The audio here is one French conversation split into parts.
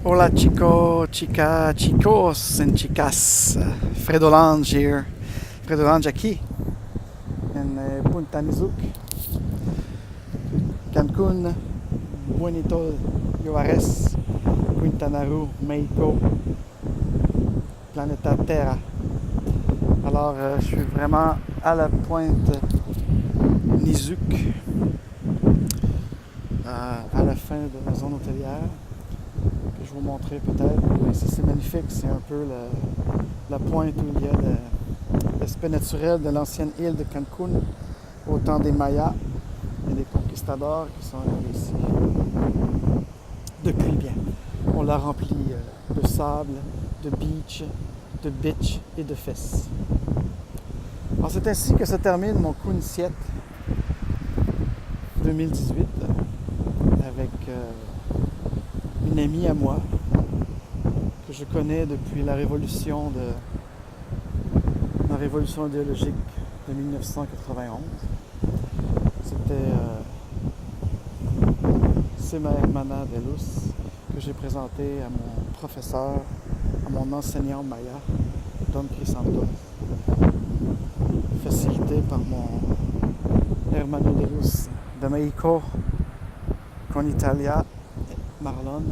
Hola chico, chica, chicos and chicas. Fredolange here. Fredolange aquí in Punta Nizuc, Cancun, Buenito Juarez, Quintana Roo, Mexico, Planeta Terra. Alors, je suis vraiment à la pointe Nizuc, à la fin de la zone hôtelière, que je vais vous montrer peut-être. Mais ici, c'est magnifique, c'est un peu la pointe où il y a l'aspect naturel de l'ancienne île de Cancun, au temps des Mayas et des conquistadors qui sont arrivés ici. Depuis bien, on l'a rempli de sable, de beach et de fesses. Alors c'est ainsi que se termine mon Kunsiet 2018 avec une amie à moi que je connais depuis la révolution idéologique de 1991. C'était Sema Hermana de Luz que j'ai présenté à mon professeur, à mon enseignant Maya, Don Crisantos, facilité par mon hermano de Luz de Mexico, con Italia, Marlon,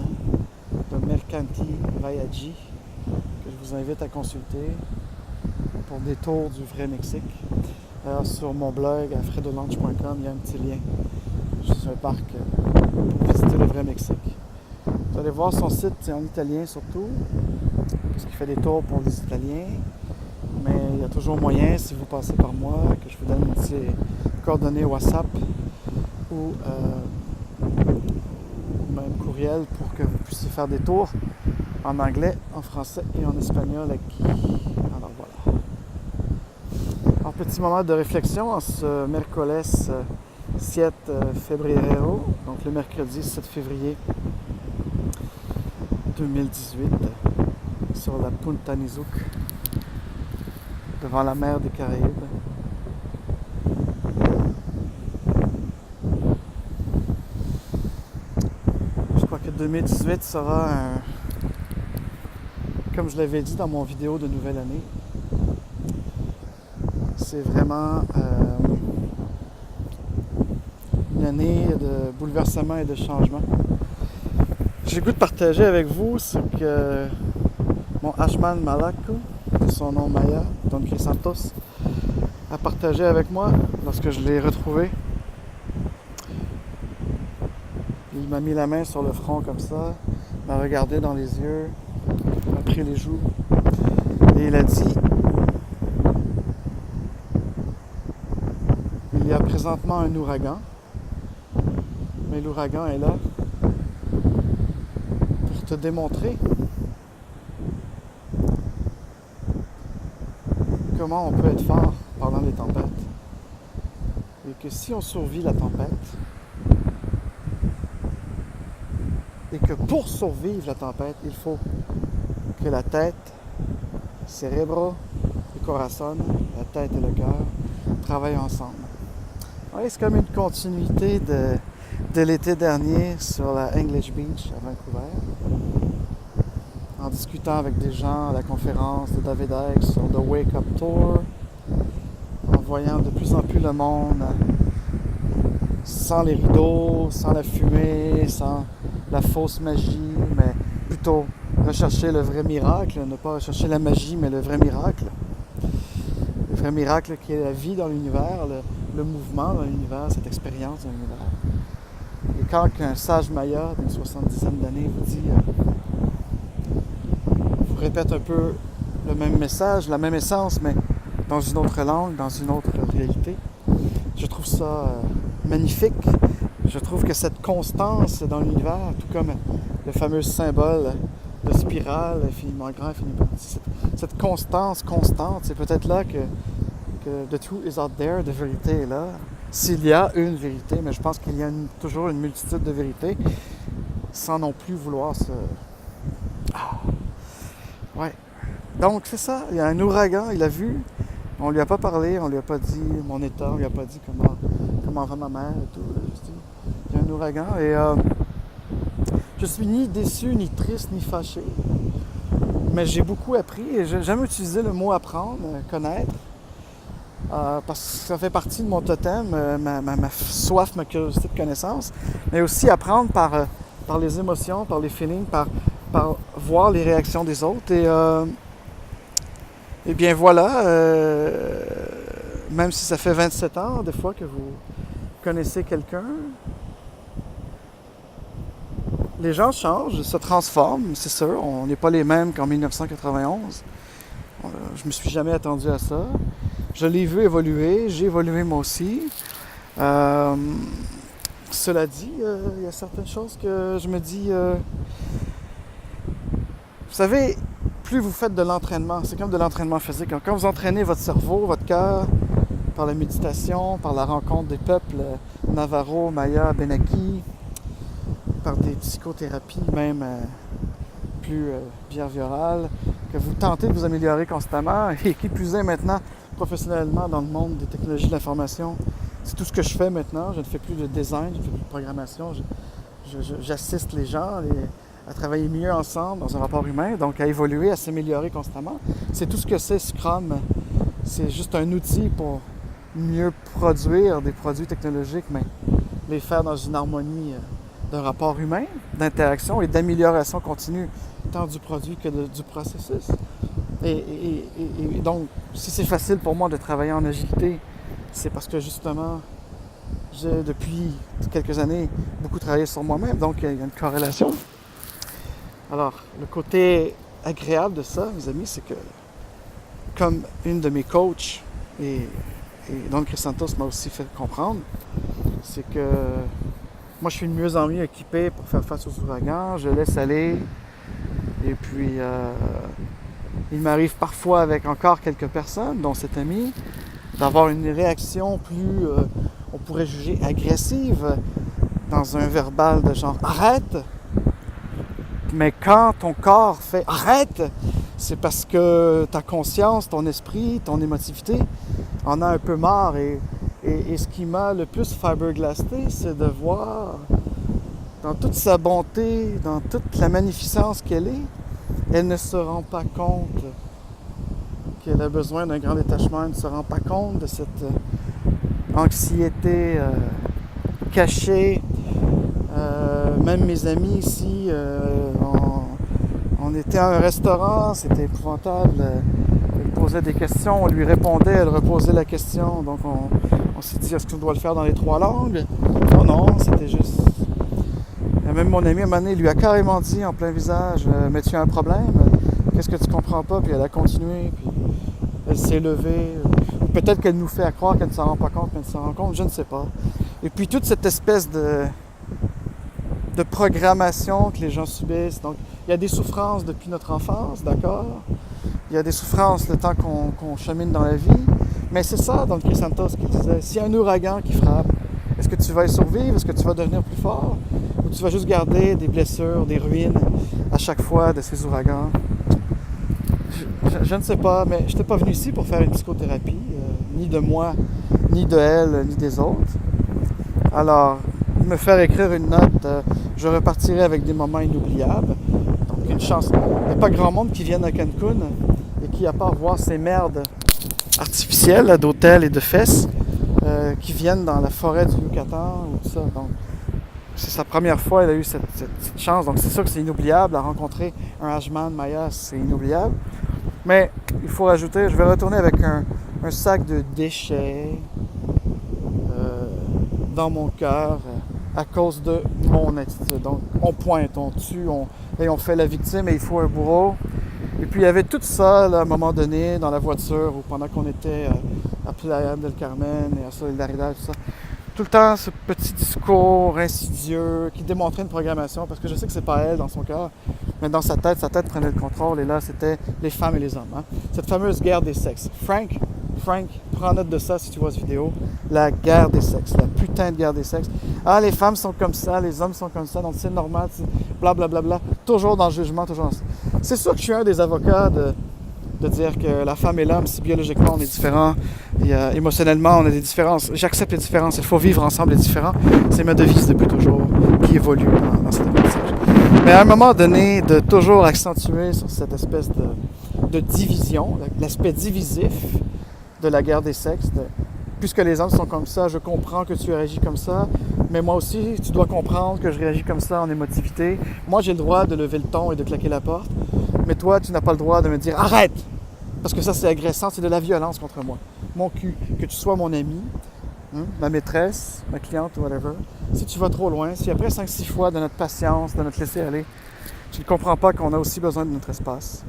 de Mercanti Viaggi, que je vous invite à consulter pour des tours du vrai Mexique. Alors, sur mon blog à fredolange.com, il y a un petit lien. C'est un parc pour visiter le vrai Mexique. Vous allez voir son site, c'est en italien surtout, parce qu'il fait des tours pour les Italiens. Mais il y a toujours moyen, si vous passez par moi, que je vous donne ses coordonnées WhatsApp ou même courriel pour que vous puissiez faire des tours en anglais, en français et en espagnol aquí. Alors voilà. Alors petit moment de réflexion en ce mercoles 7 febrero, donc le mercredi 7 février 2018, sur la Punta Nizuc, devant la mer des Caraïbes. Je crois que 2018 sera comme je l'avais dit dans mon vidéo de nouvelle année, c'est vraiment une année de bouleversement et de changement. J'ai le goût de partager avec vous ce que mon Ashman Malaku, de son nom Maya, Don Crisantos, a partagé avec moi lorsque je l'ai retrouvé. Il m'a mis la main sur le front comme ça, m'a regardé dans les yeux, m'a pris les joues et il a dit: il y a présentement un ouragan, mais l'ouragan est là pour te démontrer comment on peut être fort pendant les tempêtes. Et que si on survit la tempête, et que pour survivre la tempête, il faut que la tête, cerebro et corazon, la tête et le cœur, travaillent ensemble. Ouais, c'est comme une continuité de l'été dernier sur la English Beach à Vancouver, en discutant avec des gens à la conférence de David Icke sur The Wake Up Tour, en voyant de plus en plus le monde sans les rideaux, sans la fumée, sans la fausse magie, mais plutôt rechercher le vrai miracle, ne pas rechercher la magie, mais le vrai miracle. Le vrai miracle qui est la vie dans l'univers, le mouvement dans l'univers, cette expérience dans l'univers. Et quand un sage Maya d'une 70aine d'années vous dit, vous répète un peu le même message, la même essence, mais dans une autre langue, dans une autre réalité, je trouve ça magnifique. Je trouve que cette constance dans l'univers, tout comme le fameux symbole de spirale, infiniment grand, infiniment petit, cette constance constante, c'est peut-être là que the truth is out there, de vérité est là. S'il y a une vérité, mais je pense qu'il y a toujours une multitude de vérités, sans non plus vouloir se... Ouais. Donc c'est ça, il y a un ouragan, il a vu, on lui a pas parlé, on lui a pas dit mon état, on lui a pas dit comment va ma mère et tout. Il y a un ouragan et Je suis ni déçu, ni triste, ni fâché. Mais j'ai beaucoup appris et j'aime utiliser le mot apprendre, connaître. Parce que ça fait partie de mon totem, ma soif, ma curiosité de connaissance. Mais aussi apprendre par les émotions, par les feelings, par voir les réactions des autres. Et bien voilà, même si ça fait 27 ans, des fois, que vous connaissez quelqu'un, les gens changent, se transforment, c'est sûr. On n'est pas les mêmes qu'en 1991. Je me suis jamais attendu à ça. Je l'ai vu évoluer, j'ai évolué moi aussi. Cela dit, il y a certaines choses que je me dis... vous savez, plus vous faites de l'entraînement, c'est comme de l'entraînement physique. Quand vous entraînez votre cerveau, votre cœur, par la méditation, par la rencontre des peuples Navarro, Maya, Benaki, par des psychothérapies même plus behaviorales, que vous tentez de vous améliorer constamment, et qui plus est maintenant professionnellement dans le monde des technologies de l'information. C'est tout ce que je fais maintenant. Je ne fais plus de design, je ne fais plus de programmation. J'assiste les gens à travailler mieux ensemble dans un rapport humain, donc à évoluer, à s'améliorer constamment. C'est tout ce que c'est Scrum. C'est juste un outil pour mieux produire des produits technologiques, mais les faire dans une harmonie d'un rapport humain, d'interaction et d'amélioration continue, tant du produit que du processus. Et donc, si c'est facile pour moi de travailler en agilité, c'est parce que justement, j'ai depuis quelques années beaucoup travaillé sur moi-même, donc il y a une corrélation. Alors, le côté agréable de ça, mes amis, c'est que, comme une de mes coachs, et Don Crisantos m'a aussi fait comprendre, c'est que moi, je suis de mieux en mieux équipé pour faire face aux ouragans, je laisse aller, et puis il m'arrive parfois avec encore quelques personnes, dont cet ami, d'avoir une réaction plus, on pourrait juger agressive, dans un verbal de genre « arrête ». Mais quand ton corps fait « arrête », c'est parce que ta conscience, ton esprit, ton émotivité en a un peu marre. Et ce qui m'a le plus fiberglassé, c'est de voir dans toute sa bonté, dans toute la magnificence qu'elle est, elle ne se rend pas compte qu'elle a besoin d'un grand détachement, elle ne se rend pas compte de cette anxiété cachée. Même mes amis ici, on était à un restaurant, c'était épouvantable. Elle posait des questions, on lui répondait, elle reposait la question. Donc on s'est dit, est-ce qu'on doit le faire dans les 3 langues? Non, c'était juste... Même mon ami, à un moment donné, lui a carrément dit en plein visage, mais tu as un problème? Qu'est-ce que tu comprends pas? Puis elle a continué, puis elle s'est levée. Peut-être qu'elle nous fait croire qu'elle ne s'en rend pas compte, mais elle s'en rend compte, je ne sais pas. Et puis toute cette espèce de programmation que les gens subissent. Donc, il y a des souffrances depuis notre enfance, d'accord? Il y a des souffrances le temps qu'on chemine dans la vie. Mais c'est ça, Don Crisantos qui disait, s'il y a un ouragan qui frappe, est-ce que tu vas y survivre? Est-ce que tu vas devenir plus fort? Ou tu vas juste garder des blessures, des ruines à chaque fois de ces ouragans? Je ne sais pas, mais je n'étais pas venu ici pour faire une psychothérapie, ni de moi, ni de elle, ni des autres. Alors, me faire écrire une note, je repartirai avec des moments inoubliables. Donc, une chance. Il n'y a pas grand monde qui vienne à Cancun et qui, à part voir ces merdes artificielles d'hôtels et de fesses, qui viennent dans la forêt du Yucatan ou tout ça. Donc, c'est sa première fois, elle a eu cette chance. Donc, c'est sûr que c'est inoubliable. À rencontrer un Ajman Maya, c'est inoubliable. Mais il faut rajouter, je vais retourner avec un sac de déchets dans mon cœur à cause de mon attitude. Donc, on pointe, on tue, on fait la victime et il faut un bourreau. Et puis, il y avait tout ça, là, à un moment donné, dans la voiture, ou pendant qu'on était à Playa del Carmen et à Solidaridad, tout ça. Tout le temps, ce petit discours insidieux qui démontrait une programmation, parce que je sais que c'est pas elle dans son cœur, mais dans sa tête prenait le contrôle, et là, c'était les femmes et les hommes. Hein. Cette fameuse guerre des sexes. Frank, prends note de ça si tu vois cette vidéo. La guerre des sexes, la putain de guerre des sexes. Ah, les femmes sont comme ça, les hommes sont comme ça, donc c'est normal, blablabla. Bla, bla, bla. Toujours dans le jugement, toujours dans... C'est sûr que je suis un des avocats de dire que la femme et l'homme, si biologiquement on est différents, et émotionnellement on a des différences, j'accepte les différences, il faut vivre ensemble les différents. C'est ma devise depuis toujours, qui évolue dans cette apprentissage. Mais à un moment donné, de toujours accentuer sur cette espèce de division, l'aspect divisif de la guerre des sexes. Puisque les hommes sont comme ça, je comprends que tu réagis comme ça, mais moi aussi, tu dois comprendre que je réagis comme ça en émotivité. Moi, j'ai le droit de lever le ton et de claquer la porte, mais toi, tu n'as pas le droit de me dire arrête! Parce que ça, c'est agressant, c'est de la violence contre moi. Mon cul, que tu sois mon ami, ma maîtresse, ma cliente, whatever. Si tu vas trop loin, si après 5-6 fois de notre patience, de notre laisser-aller, tu ne comprends pas qu'on a aussi besoin de notre espace,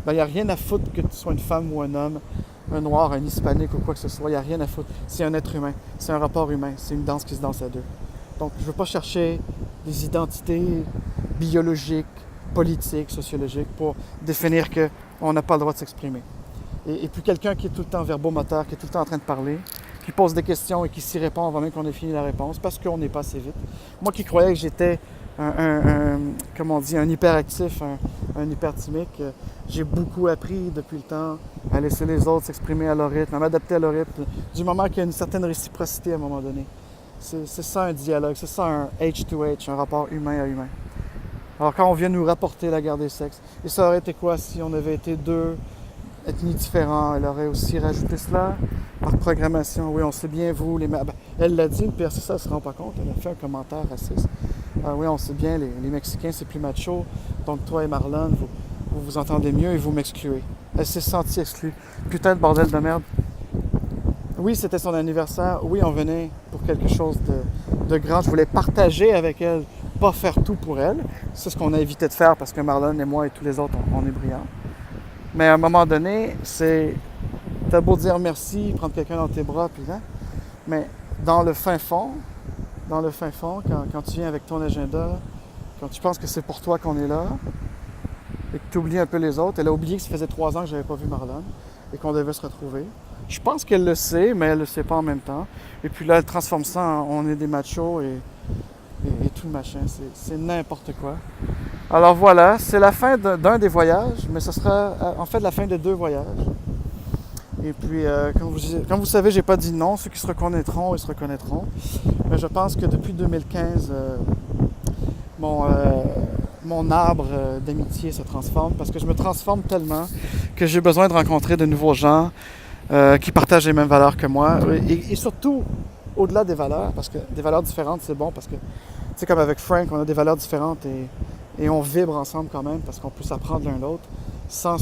ben, il n'y a rien à foutre que tu sois une femme ou un homme, un noir, un hispanique ou quoi que ce soit. Il n'y a rien à foutre. C'est un être humain, c'est un rapport humain, c'est une danse qui se danse à deux. Donc, je ne veux pas chercher des identités biologiques, politiques, sociologiques pour définir qu'on n'a pas le droit de s'exprimer. Et puis quelqu'un qui est tout le temps verbomoteur, qui est tout le temps en train de parler, qui pose des questions et qui s'y répond avant même qu'on ait fini la réponse, parce qu'on n'est pas assez vite. Moi qui croyais que j'étais comment on dit, un hyperactif, un hypertimique, j'ai beaucoup appris depuis le temps à laisser les autres s'exprimer à leur rythme, à m'adapter à leur rythme, du moment qu'il y a une certaine réciprocité à un moment donné. C'est ça un dialogue, c'est ça un H2H, un rapport humain à humain. Alors quand on vient nous rapporter la guerre des sexes, et ça aurait été quoi si on avait été deux ethnies différentes? Elle aurait aussi rajouté cela par programmation. Oui, on sait bien, vous, les... Ben, elle l'a dit, le PRC, ça ne se rend pas compte, elle a fait un commentaire raciste. Ah oui, on sait bien, les Mexicains, c'est plus macho, donc toi et Marlon, vous vous entendez mieux et vous m'excluez. Elle s'est sentie exclue. Putain de bordel de merde. Oui, c'était son anniversaire. Oui, on venait pour quelque chose de grand. Je voulais partager avec elle, pas faire tout pour elle. C'est ce qu'on a évité de faire parce que Marlon et moi et tous les autres, on est brillants. Mais à un moment donné, t'as beau dire merci, prendre quelqu'un dans tes bras, puis là, mais dans le fin fond, quand tu viens avec ton agenda, quand tu penses que c'est pour toi qu'on est là, et que tu oublies un peu les autres, elle a oublié que ça faisait 3 ans que je n'avais pas vu Marlon, et qu'on devait se retrouver. Je pense qu'elle le sait, mais elle ne le sait pas en même temps. Et puis là, elle transforme ça en on est des machos et tout le machin. C'est n'importe quoi. Alors voilà, c'est la fin d'un des voyages, mais ce sera en fait la fin de 2 voyages. Et puis, comme vous savez, j'ai pas dit non. Ceux qui se reconnaîtront, ils se reconnaîtront. Mais je pense que depuis 2015, mon arbre d'amitié se transforme parce que je me transforme tellement que j'ai besoin de rencontrer de nouveaux gens qui partagent les mêmes valeurs que moi. Et surtout, au-delà des valeurs, parce que des valeurs différentes, c'est bon parce que, tu sais, comme avec Frank, on a des valeurs différentes et on vibre ensemble quand même parce qu'on peut s'apprendre l'un l'autre sans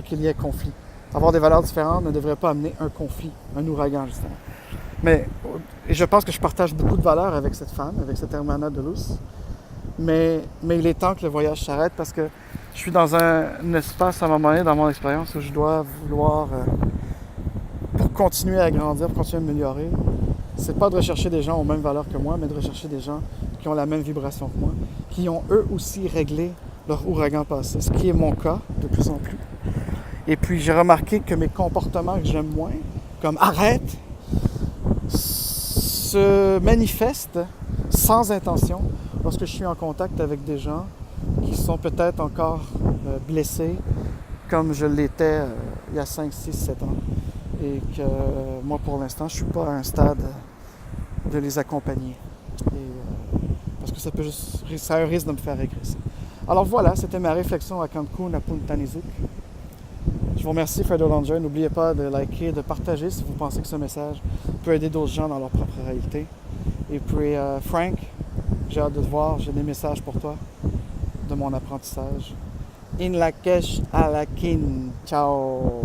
qu'il y ait conflit. Avoir des valeurs différentes ne devrait pas amener un conflit, un ouragan, justement. Mais je pense que je partage beaucoup de valeurs avec cette femme, avec cette hermana de luz. Mais il est temps que le voyage s'arrête parce que je suis dans un espace à un moment donné dans mon expérience où je dois vouloir, pour continuer à grandir, pour continuer à m'améliorer, c'est pas de rechercher des gens aux mêmes valeurs que moi, mais de rechercher des gens qui ont la même vibration que moi, qui ont eux aussi réglé leur ouragan passé, ce qui est mon cas de plus en plus. Et puis j'ai remarqué que mes comportements que j'aime moins, comme arrête, se manifestent sans intention lorsque je suis en contact avec des gens qui sont peut-être encore blessés comme je l'étais il y a 5, 6, 7 ans. Et que moi pour l'instant je ne suis pas à un stade de les accompagner. Parce que ça a un risque de me faire régresser. Alors voilà, c'était ma réflexion à Cancun, à Punta Nizuc. Je vous remercie, Federal Langer. N'oubliez pas de liker, de partager si vous pensez que ce message peut aider d'autres gens dans leur propre réalité. Et puis, Frank, j'ai hâte de te voir. J'ai des messages pour toi de mon apprentissage. In la cache à la kin. Ciao!